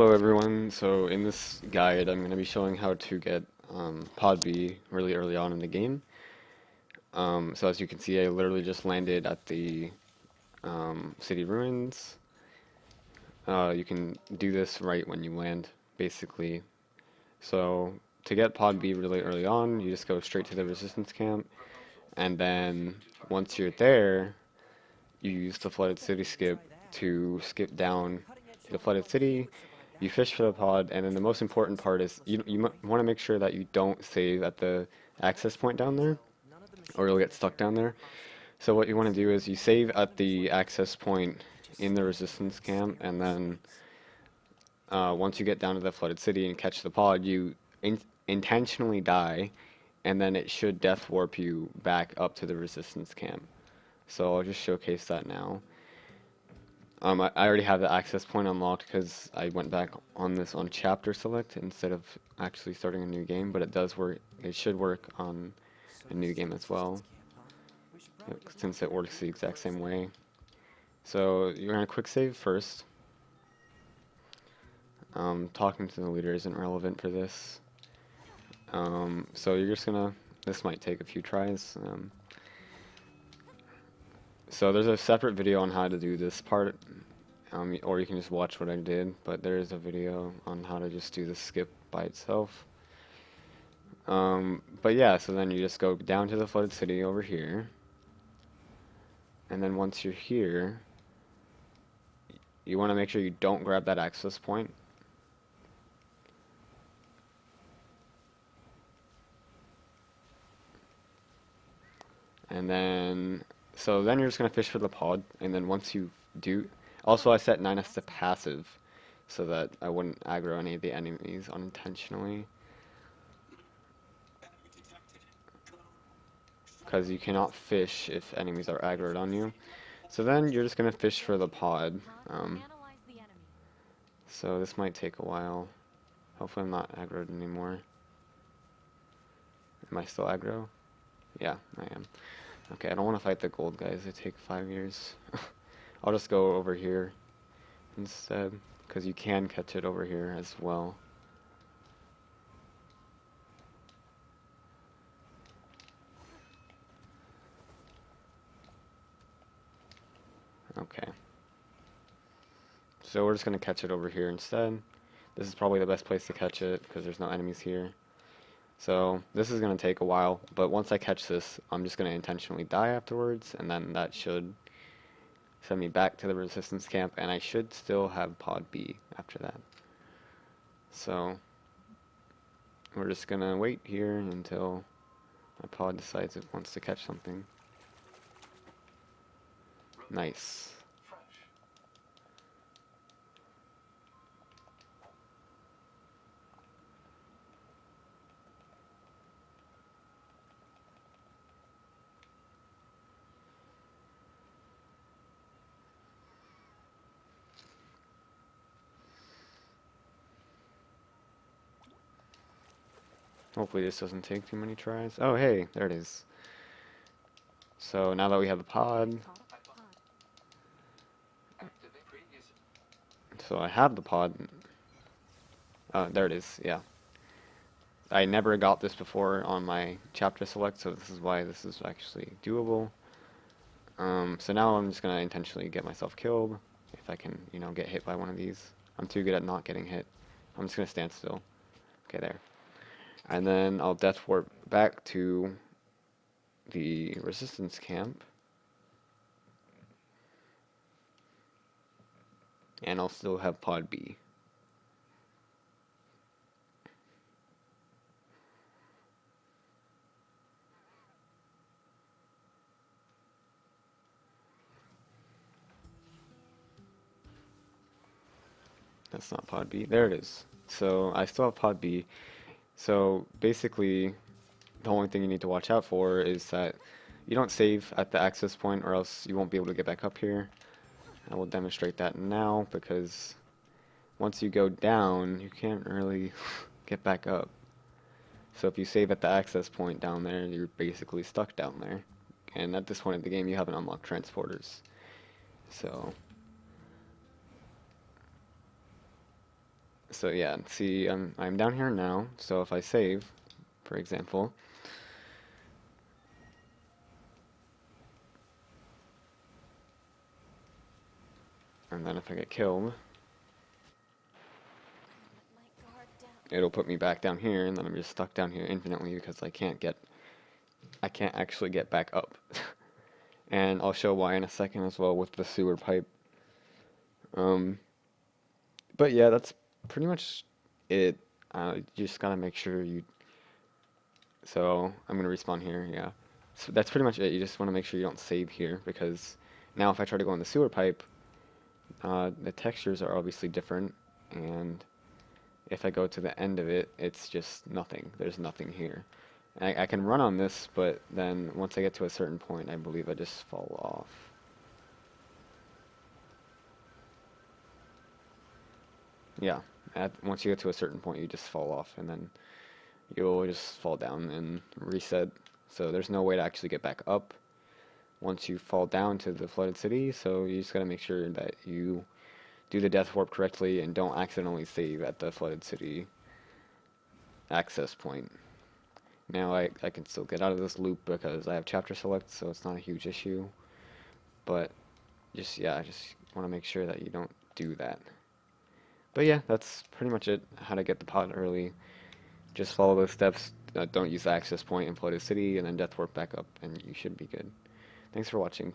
Hello everyone, so in this guide I'm going to be showing how to get Pod B really early on in the game. So as you can see, I literally just landed at the city ruins. You can do this right when you land, basically. So to get Pod B really early on, you just go straight to the resistance camp, and then once you're there, you use the flooded city skip to skip down to the flooded city. You fish for the pod, and then the most important part is you want to make sure that you don't save at the access point down there, or you'll get stuck down there. So what you want to do is you save at the access point in the resistance camp, and then once you get down to the flooded city and catch the pod, you intentionally die, and then it should death warp you back up to the resistance camp. So I'll just showcase that now. I already have the access point unlocked because I went back on this on chapter select instead of actually starting a new game, but it does work. It should work on a new game as well, since it works the exact same way. So you're gonna quick save first. Talking to the leader isn't relevant for this. So you're just gonna. This might take a few tries. So there's a separate video on how to do this part. Or you can just watch what I did, but there is a video on how to just do the skip by itself. But yeah, so then you just go down to the flooded city over here, and then once you're here, you want to make sure you don't grab that access point. And then, so then you're just going to fish for the pod, and then once you do, also I set 9s to passive, so that I wouldn't aggro any of the enemies unintentionally. Because you cannot fish if enemies are aggroed on you. So then you're just going to fish for the pod. So this might take a while. Hopefully I'm not aggroed anymore. Am I still aggro? Yeah, I am. Okay, I don't want to fight the gold guys. They take 5 years. I'll just go over here instead, because you can catch it over here as well. Okay. So we're just going to catch it over here instead. This is probably the best place to catch it, because there's no enemies here. So this is going to take a while, but once I catch this, I'm just going to intentionally die afterwards, and then that should send me back to the resistance camp, and I should still have pod B after that. So we're just going to wait here until my pod decides it wants to catch something. Nice. Hopefully this doesn't take too many tries. Oh, hey, there it is. So now that we have the pod, so I have the pod. Oh, there it is, yeah. I never got this before on my chapter select, so this is why this is actually doable. So now I'm just going to intentionally get myself killed, if I can, get hit by one of these. I'm too good at not getting hit. I'm just going to stand still. Okay, there. And then I'll death warp back to the resistance camp. And I'll still have pod B. That's not pod B. There it is. So I still have pod B. So basically, the only thing you need to watch out for is that you don't save at the access point, or else you won't be able to get back up here. I will demonstrate that now, because once you go down, you can't really get back up. So if you save at the access point down there, you're basically stuck down there. And at this point in the game, you haven't unlocked transporters. So So yeah, see, I'm down here now. So if I save, for example, and then if I get killed, it'll put me back down here, and then I'm just stuck down here infinitely because I can't actually get back up. And I'll show why in a second as well with the sewer pipe. Um, but yeah, that's pretty much it. You just gotta make sure you. So I'm gonna respawn here. Yeah. So that's pretty much it. You just want to make sure you don't save here because now if I try to go in the sewer pipe, the textures are obviously different, and if I go to the end of it, it's just nothing. There's nothing here. I can run on this, but then once I get to a certain point, I believe I just fall off. Yeah, once you get to a certain point, you just fall off, and then you'll just fall down and reset. So there's no way to actually get back up once you fall down to the flooded city. So you just gotta make sure that you do the death warp correctly and don't accidentally save at the flooded city access point. Now I can still get out of this loop because I have chapter select, so it's not a huge issue. But just yeah, I just want to make sure that you don't do that. But yeah, that's pretty much it. How to get the pot early. Just follow those steps. Don't use the access point in Floated City, and then death warp back up, and you should be good. Thanks for watching.